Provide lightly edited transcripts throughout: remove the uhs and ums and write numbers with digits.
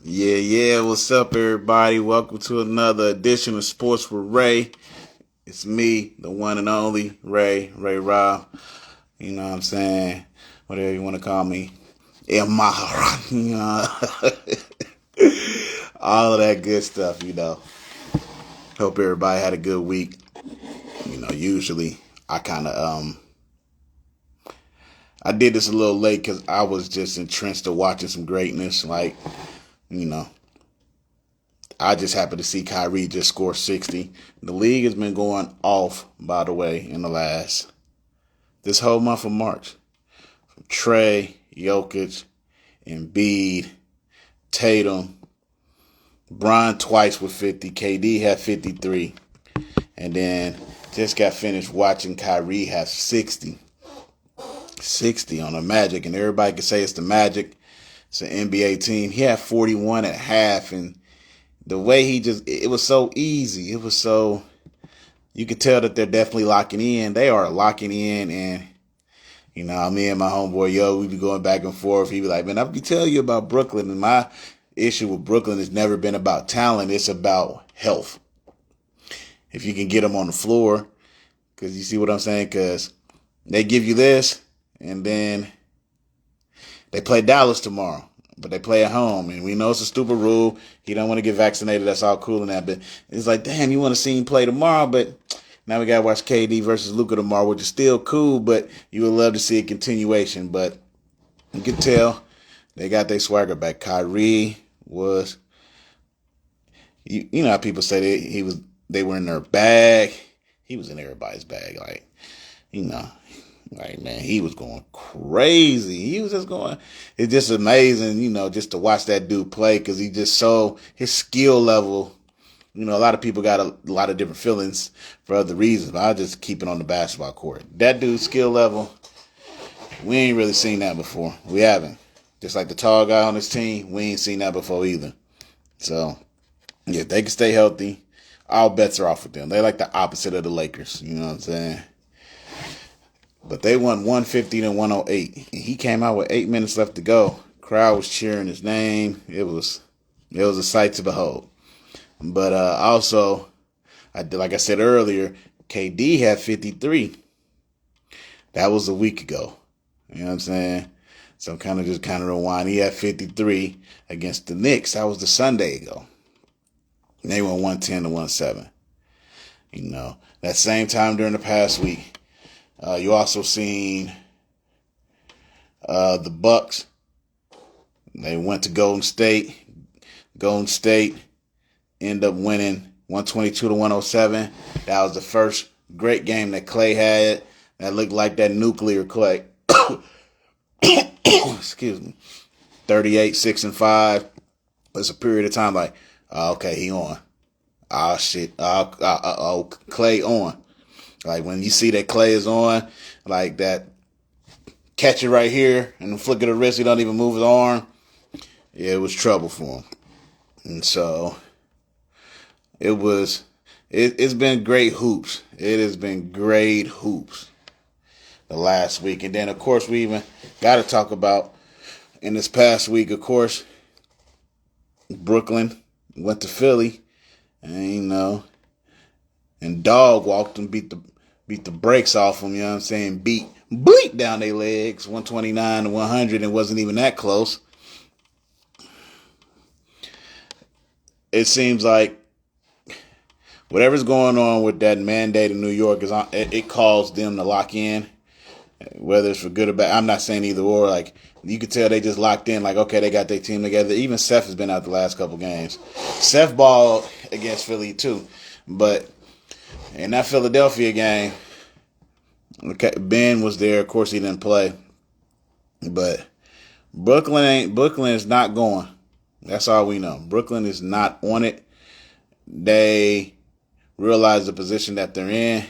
Yeah. What's up, everybody? Welcome to another edition of Sports with Ray. It's me, the one and only Ray Rob. You know what I'm saying? Whatever you want to call me. El Mahara. You know, all of that good stuff. Hope everybody had a good week. Usually I kind of, I did this a little late because I was just entrenched to watching some greatness. You know, I just happened to see Kyrie just score 60. The league has been going off, by the way, in this whole month of March. From Trey, Jokic, Embiid, Tatum, Bron twice with 50. KD had 53. And then just got finished watching Kyrie have 60. 60 on the Magic. And everybody can say it's the Magic. It's an NBA team. He had 41 at half. And the way it was so easy. It was so, you could tell that they're definitely locking in. They are locking in. And, me and my homeboy, we be going back and forth. He be like, man, I be telling you about Brooklyn. And my issue with Brooklyn has never been about talent. It's about health. If you can get them on the floor. Because you see what I'm saying? Because they give you this. And then they play Dallas tomorrow. But they play at home, and we know it's a stupid rule. He don't want to get vaccinated. That's all cool and that. But it's like, damn, you want to see him play tomorrow, but now we got to watch KD versus Luka tomorrow, which is still cool, but you would love to see a continuation. But you can tell they got their swagger back. Kyrie was, you know how people say they were in their bag. He was in everybody's bag, man, he was going crazy. He was just going, it's just amazing, just to watch that dude play because his skill level, a lot of people got a lot of different feelings for other reasons, but I just keep it on the basketball court. That dude's skill level, we ain't really seen that before. We haven't. Just like the tall guy on his team, we ain't seen that before either. So, yeah, if they can stay healthy, all bets are off with them. They're like the opposite of the Lakers, you know what I'm saying? But they won 150 to 108. And he came out with 8 minutes left to go. Crowd was cheering his name. It was a sight to behold. But also, like I said earlier, KD had 53. That was a week ago. You know what I'm saying? So I'm kind of rewind. He had 53 against the Knicks. That was the Sunday ago. And they won 110 to 107. That same time during the past week. You also seen the Bucks. They went to Golden State. Golden State ended up winning 122 to 107. That was the first great game that Clay had. That looked like that nuclear Clay. Excuse me. 38, 6 and 5. It's a period of time like, okay, he on. Oh shit. Clay on. Like when you see that Clay is on, like that catch it right here and the flick of the wrist, he don't even move his arm. Yeah, it was trouble for him. And so it's been great hoops. It has been great hoops the last week. And then of course we even got to talk about in this past week, of course, Brooklyn went to Philly and and dog walked and beat the brakes off them, you know what I'm saying? Beat down their legs, 129 to 100, and wasn't even that close. It seems like whatever's going on with that mandate in New York it caused them to lock in, whether it's for good or bad. I'm not saying either or. Like you could tell they just locked in. Like okay, they got their team together. Even Seth has been out the last couple games. Seth balled against Philly too, but in that Philadelphia game, Ben was there. Of course, he didn't play. But Brooklyn is not going. That's all we know. Brooklyn is not on it. They realize the position that they're in.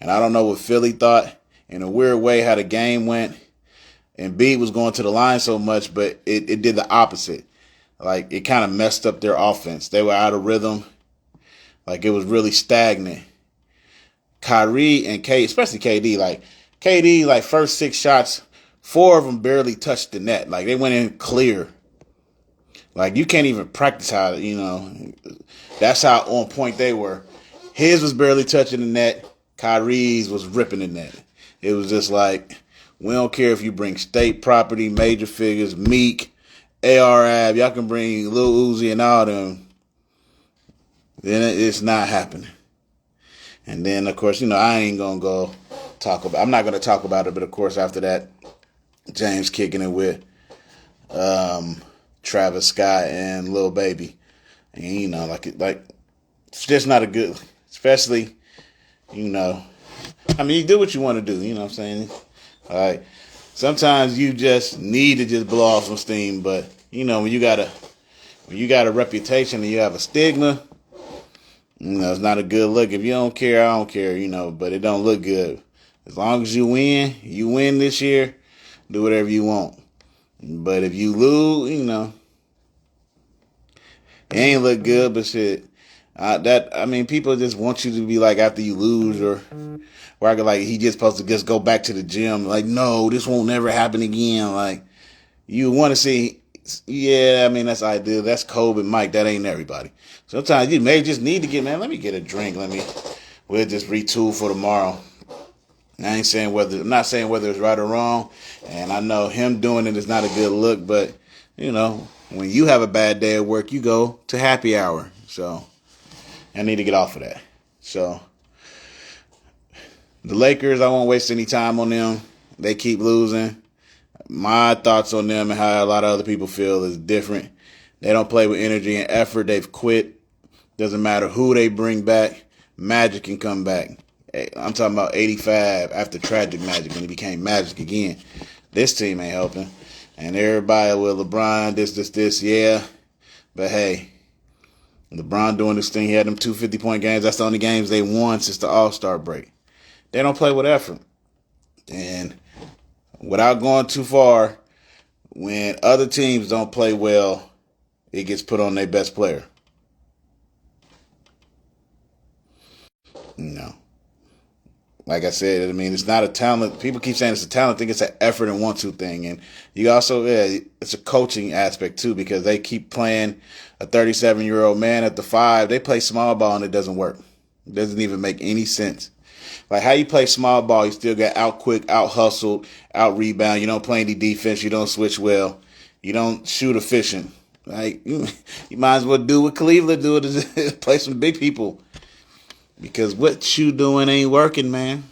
And I don't know what Philly thought. In a weird way, how the game went. Embiid was going to the line so much, but it did the opposite. Like, it kind of messed up their offense. They were out of rhythm. Like, it was really stagnant. Kyrie and especially KD, first 6 shots, 4 of them barely touched the net. Like, they went in clear. Like, you can't even practice how, that's how on point they were. His was barely touching the net. Kyrie's was ripping the net. It was just like, we don't care if you bring state property, major figures, Meek, AR-Ab, y'all can bring Lil Uzi and all them. Then it's not happening. And then, of course, I ain't going to go I'm not going to talk about it, but of course, after that, James kicking it with Travis Scott and Lil Baby. And, it's just not a good, especially, you do what you want to do, you know what I'm saying? Like, sometimes you just need to just blow off some steam, but, when you got a reputation and you have a stigma, it's not a good look. If you don't care, I don't care, but it don't look good. As long as you win this year, do whatever you want. But if you lose, it ain't look good, but shit. People just want you to be like after you lose or I could he just supposed to just go back to the gym. Like, no, this won't never happen again. Like, you want to see, that's ideal. That's Kobe and Mike. That ain't everybody. Sometimes you may just need to let me get a drink. We'll just retool for tomorrow. I'm not saying whether it's right or wrong. And I know him doing it is not a good look, but, when you have a bad day at work, you go to happy hour. So, I need to get off of that. So, the Lakers, I won't waste any time on them. They keep losing. My thoughts on them and how a lot of other people feel is different. They don't play with energy and effort. They've quit. Doesn't matter who they bring back. Magic can come back. I'm talking about 85 after Tragic Magic when he became Magic again. This team ain't helping. And everybody with LeBron, this, yeah. But hey, LeBron doing this thing, he had them 250-point games. That's the only games they won since the All-Star break. They don't play with effort. And without going too far, when other teams don't play well, it gets put on their best player. Like I said, it's not a talent. People keep saying it's a talent thing. It's an effort and want-to thing. And you also, it's a coaching aspect too, because they keep playing a 37-year-old man at the 5. They play small ball and it doesn't work. It doesn't even make any sense. Like, how you play small ball, you still get out quick, out hustled, out rebound. You don't play any defense. You don't switch well. You don't shoot efficient. Like, you might as well do what Cleveland do, is play some big people. Because what you doing ain't working, man.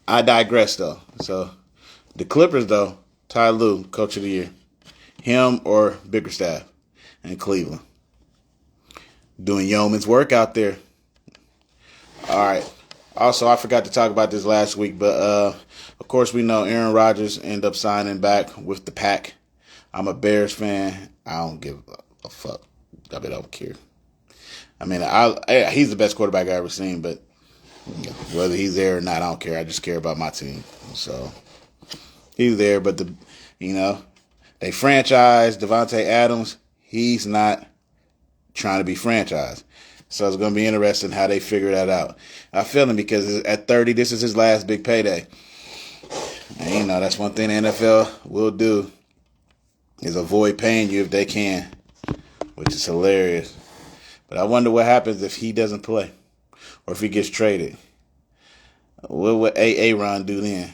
I digress, though. So, the Clippers, though, Ty Lue, Coach of the Year. Him or Bickerstaff in Cleveland. Doing yeoman's work out there. All right. Also, I forgot to talk about this last week, but of course we know Aaron Rodgers ended up signing back with the Pack. I'm a Bears fan. I don't give a fuck. I don't care. He's the best quarterback I've ever seen, but whether he's there or not, I don't care. I just care about my team. So he's there, but they franchised Devontae Adams. He's not trying to be franchised. So it's going to be interesting how they figure that out. I feel him because at 30, this is his last big payday. And that's one thing the NFL will do is avoid paying you if they can, which is hilarious. But I wonder what happens if he doesn't play or if he gets traded. What would Aaron do then?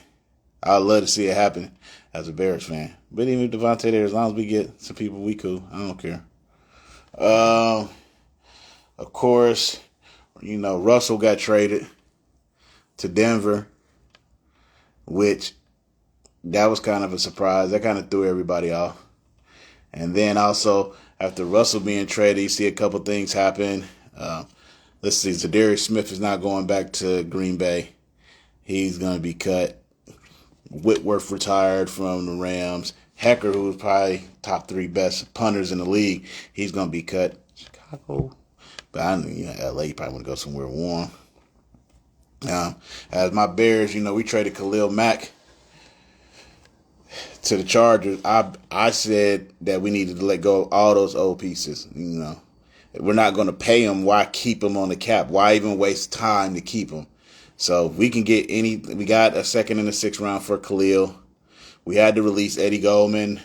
I'd love to see it happen as a Bears fan. But even if Devontae there, as long as we get some people, we cool. I don't care. Of course, Russell got traded to Denver, which that was kind of a surprise. That kind of threw everybody off. And then also, after Russell being traded, you see a couple things happen. Let's see, Zadarius Smith is not going back to Green Bay. He's going to be cut. Whitworth retired from the Rams. Hecker, who was probably top 3 best punters in the league, he's going to be cut. Chicago. But LA, you probably want to go somewhere warm. As my Bears, we traded Khalil Mack to the Chargers. I said that we needed to let go of all those old pieces. We're not going to pay them. Why keep them on the cap? Why even waste time to keep them? So we can get we got a 2nd and a 6th round for Khalil. We had to release Eddie Goldman,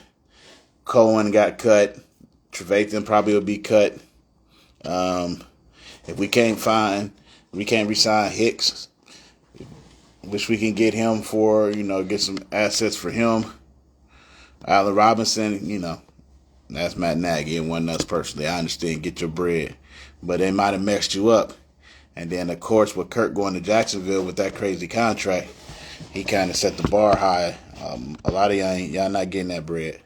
Cohen got cut. Trevathan probably will be cut. If we can't resign Hicks, which we can get him for, get some assets for him. Allen Robinson, that's Matt Nagy. It wasn't us personally. I understand, get your bread. But they might have messed you up. And then, of course, with Kirk going to Jacksonville with that crazy contract, he kind of set the bar high. A lot of y'all not getting that bread.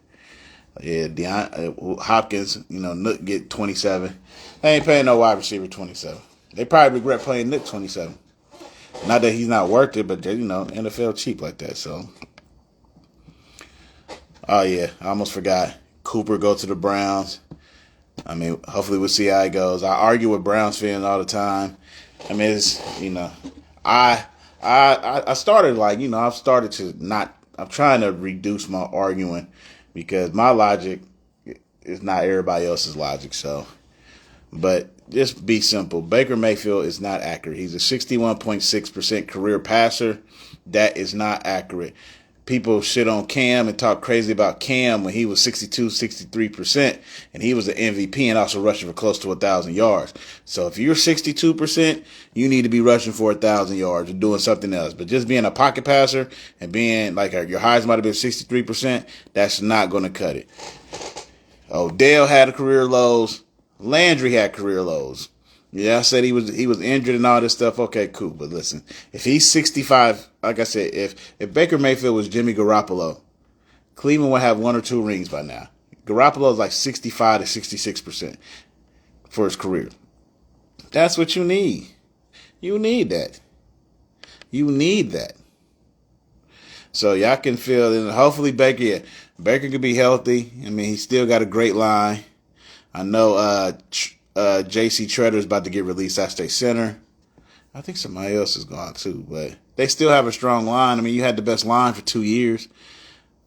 Yeah, Hopkins, Nook get 27. They ain't paying no wide receiver 27. They probably regret playing Nook 27. Not that he's not worth it, but NFL cheap like that. So, oh yeah, I almost forgot. Cooper go to the Browns. I mean, hopefully we'll see how it goes. I argue with Browns fans all the time. I mean, it's I started I've started to not. I'm trying to reduce my arguing because my logic is not everybody else's logic. So, but just be simple. Baker Mayfield is not accurate. He's a 61.6% career passer. That is not accurate. People shit on Cam and talk crazy about Cam when he was 62, 63%, and he was the MVP and also rushing for close to 1,000 yards. So if you're 62%, you need to be rushing for 1,000 yards or doing something else. But just being a pocket passer and being like your highs might have been 63%, that's not going to cut it. Odell had career lows. Landry had career lows. Yeah, I said he was injured and all this stuff. Okay, cool. But listen, if he's 65, like I said, if Baker Mayfield was Jimmy Garoppolo, Cleveland would have 1 or 2 rings by now. Garoppolo is like 65 to 66% for his career. That's what you need. You need that. You need that. So y'all can feel, and hopefully Baker can be healthy. I mean, he still got a great line. I know J.C. Treader is about to get released at State Center. I think somebody else is gone too, but they still have a strong line. I mean, you had the best line for 2 years,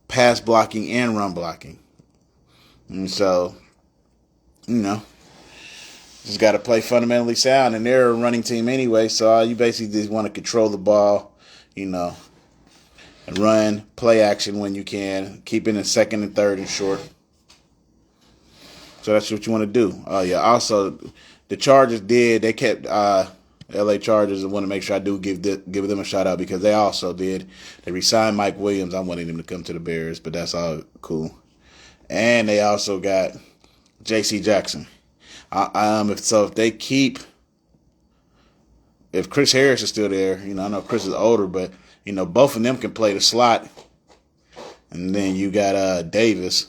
pass blocking and run blocking. And so, just got to play fundamentally sound, and they're a running team anyway, so you basically just want to control the ball, and run, play action when you can, keep it in second and third and short. So that's what you want to do. Oh, yeah. Also, the Chargers they kept L.A. Chargers. I want to make sure I do give them a shout out because they also did. They re-signed Mike Williams. I wanted him to come to the Bears, but that's all cool. And they also got J.C. Jackson. If Chris Harris is still there, I know Chris is older, but, both of them can play the slot. And then you got Davis,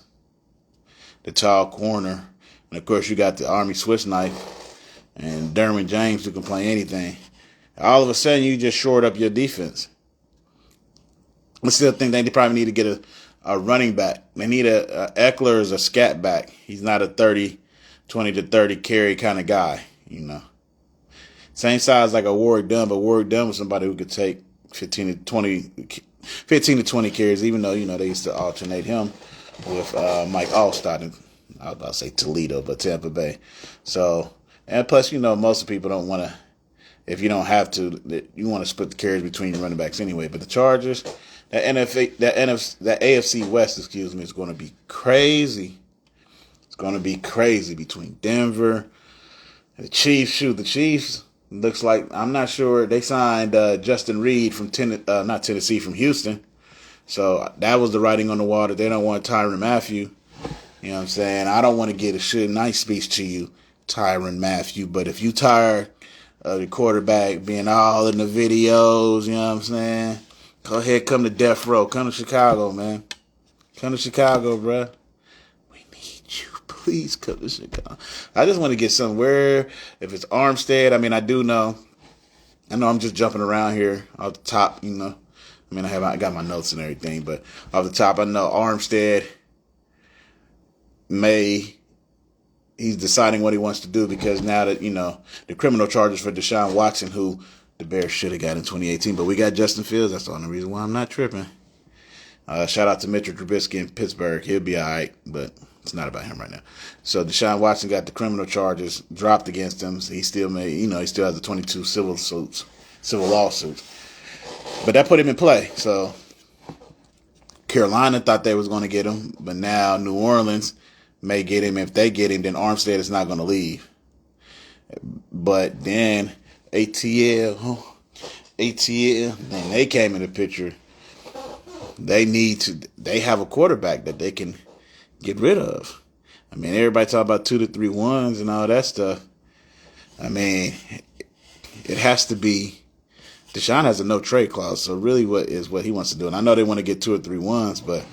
the tall corner. And, of course, you got the Army Swiss knife and Derwin James who can play anything. All of a sudden, you just shored up your defense. I still think they probably need to get a running back. They need a Eckler as a scat back. He's not a 20 to 30 carry kind of guy, Same size like a Warwick Dunn, but Warwick Dunn was somebody who could take 15 to 20 carries, even though, they used to alternate him with Mike Allstott. I was about to say Toledo, but Tampa Bay. So, and plus, most people don't want to, if you don't have to, you want to split the carries between your running backs anyway. But the Chargers, that AFC West, is going to be crazy. It's going to be crazy between Denver and the Chiefs. The Chiefs looks like, I'm not sure, they signed Justin Reed from from Houston. So that was the writing on the wall that they don't want Tyrann Mathieu. You know what I'm saying? I don't want to get a nice speech to you, Tyrann Mathieu. But if you tired of the quarterback being all in the videos, you know what I'm saying? Go ahead, come to Death Row. Come to Chicago, man. Come to Chicago, bruh. We need you. Please come to Chicago. I just want to get somewhere. If it's Armstead, I mean, I know I'm just jumping around here off the top, I mean, I got my notes and everything, but off the top, I know Armstead he's deciding what he wants to do because now that, the criminal charges for Deshaun Watson, who the Bears should have got in 2018, but we got Justin Fields. That's the only reason why I'm not tripping. Shout out to Mitchell Trubisky in Pittsburgh. He'll be all right, but it's not about him right now. So Deshaun Watson got the criminal charges dropped against him. So he still he still has the 22 civil lawsuits. But that put him in play. So Carolina thought they was going to get him, but now New Orleans may get him. If they get him, then Armstead is not going to leave. But then ATL, man, they came in the picture. They have a quarterback that they can get rid of. I mean, everybody talk about 2 to 3 ones and all that stuff. I mean, it has to be. Deshaun has a no trade clause, so really what he wants to do. And I know they want to get 2 or 3 ones, but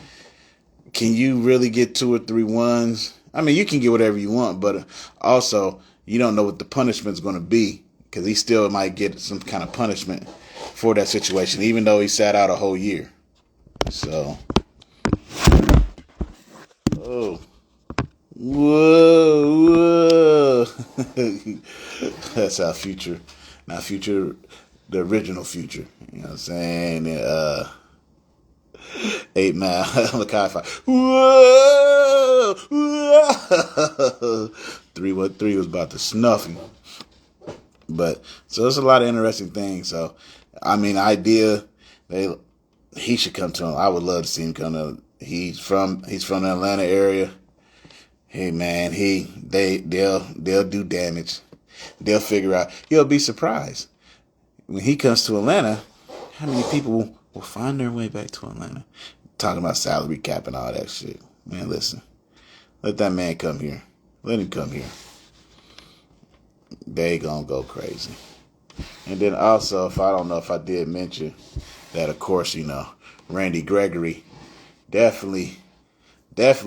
can you really get 2 or 3 ones? I mean, you can get whatever you want, but also you don't know what the punishment's going to be, because he still might get some kind of punishment for that situation, even though he sat out a whole year. So, oh, whoa. That's our future. Not future, the original future. You know what I'm saying? 8 Mile, Lakai 5. Whoa! Whoa! 313 was about to snuff him. But, so there's a lot of interesting things. So, I mean, he should come to him. I would love to see him come to. He's from the Atlanta area. Hey man, they'll do damage. They'll figure out. You'll be surprised when he comes to Atlanta. How many people will find their way back to Atlanta? Talking about salary cap and all that shit. Man, listen. Let that man come here. Let him come here. They gonna go crazy. And then also, if I don't know if I did mention that, of course, Randy Gregory definitely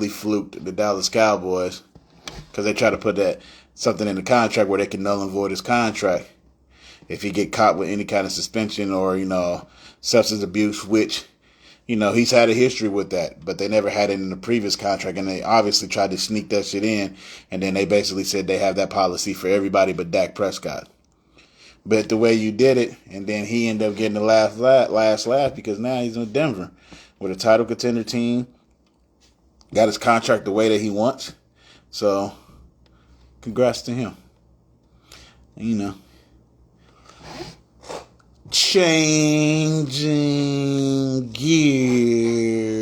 fluked the Dallas Cowboys, because they try to put something in the contract where they can null and void his contract if he get caught with any kind of suspension or, substance abuse, which, he's had a history with that, but they never had it in the previous contract, and they obviously tried to sneak that shit in, and then they basically said they have that policy for everybody but Dak Prescott. But the way you did it, and then he ended up getting the last laugh, because now he's in Denver with a title contender team. Got his contract the way that he wants. So, congrats to him. Changing gears.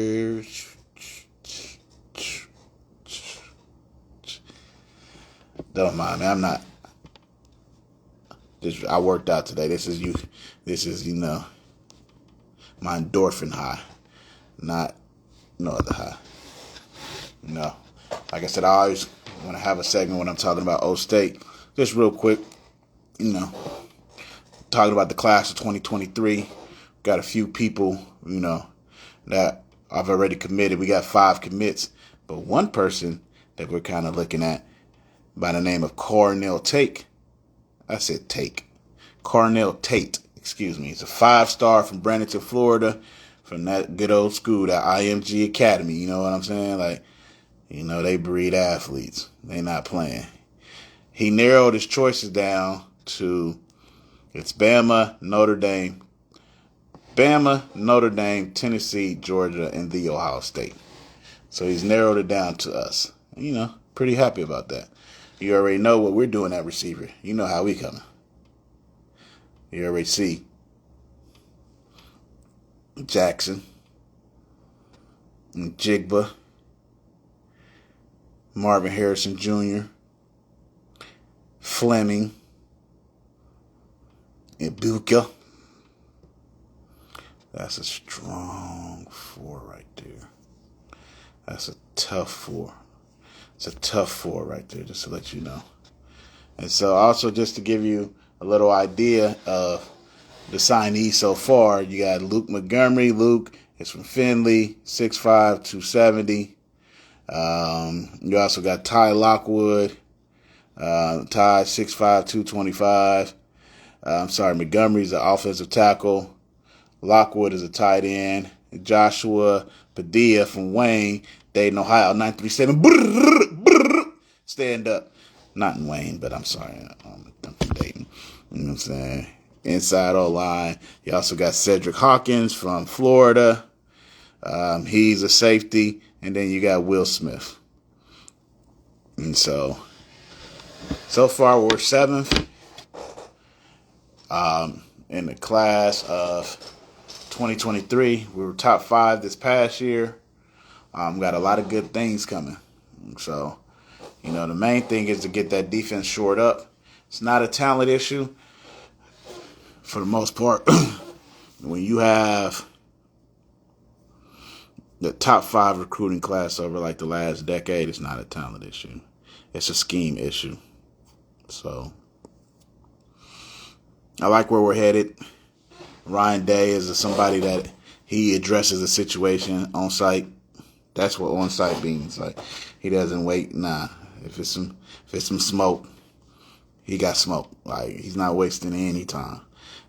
Don't mind me. I'm not. I worked out today. This is my endorphin high, not no other high. Like I said, I always want to have a segment when I'm talking about O State. Just real quick, talking about the class of 2023. Got a few people, that I've already committed. We got 5 commits, but one person that we're kind of looking at by the name of Cornell Tate. I said Take. Cornell Tate, excuse me. He's a 5-star from Bradenton, Florida, from that good old school, that IMG Academy. You know what I'm saying? Like, they breed athletes. They not playing. He narrowed his choices down to, it's Bama, Notre Dame, Tennessee, Georgia, and the Ohio State. So he's narrowed it down to us. Pretty happy about that. You already know what we're doing at receiver. You know how we coming. You already see Jackson, and Jigba, Marvin Harrison Jr., Fleming, and Ibuka. That's a strong 4 right there. That's a tough 4. It's a tough 4 right there, just to let you know. And so also just to give you a little idea of the signees so far, you got Luke Montgomery. Luke is from Findlay, 6'5", 270. You also got Ty Lockwood. Ty, 6'5", 225. Montgomery's an offensive tackle. Lockwood is a tight end. Joshua Padilla from Wayne, Dayton, Ohio, 937. Stand up. Not in Wayne, but I'm sorry. I'm from Dayton. You know what I'm saying? Inside O-line. You also got Cedric Hawkins from Florida. He's a safety. And then you got Will Smith. And so far we're 7th in the class of 2023. We were top 5 this past year. Got a lot of good things coming. So, the main thing is to get that defense shored up. It's not a talent issue for the most part. When you have the top 5 recruiting class over like the last decade, it's not a talent issue. It's a scheme issue. So, I like where we're headed. Ryan Day is somebody that he addresses a situation on site. That's what on site means. Like, he doesn't wait. Nah, if it's some smoke, he got smoke. Like, he's not wasting any time.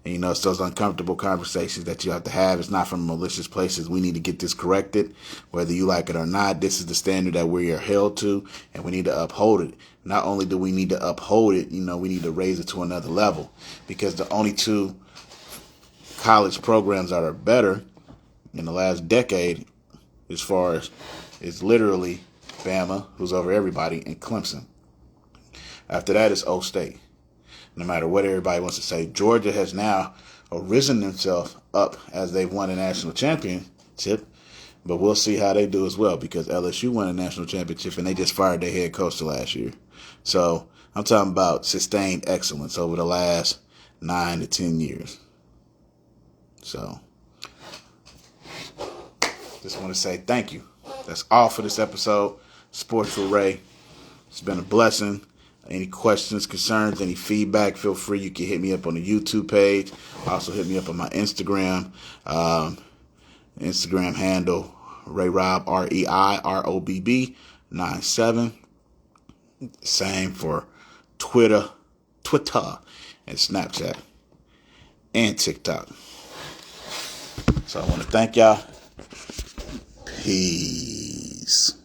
And it's those uncomfortable conversations that you have to have. It's not from malicious places. We need to get this corrected, whether you like it or not. This is the standard that we are held to, and we need to uphold it. Not only do we need to uphold it, we need to raise it to another level, because the only 2 college programs that are better in the last decade, as far as, is literally Bama, who's over everybody, and Clemson. After that, it's O State. No matter what everybody wants to say, Georgia has now arisen themselves up as they've won a national championship, but we'll see how they do as well, because LSU won a national championship and they just fired their head coach last year. So I'm talking about sustained excellence over the last 9 to 10 years. So just want to say thank you. That's all for this episode. Sports with Ray. It's been a blessing. Any questions, concerns, any feedback, feel free. You can hit me up on the YouTube page. Also hit me up on my Instagram. Instagram handle, RayRobb, ReiRobb 97. Same for Twitter, and Snapchat, and TikTok. So I want to thank y'all. Peace.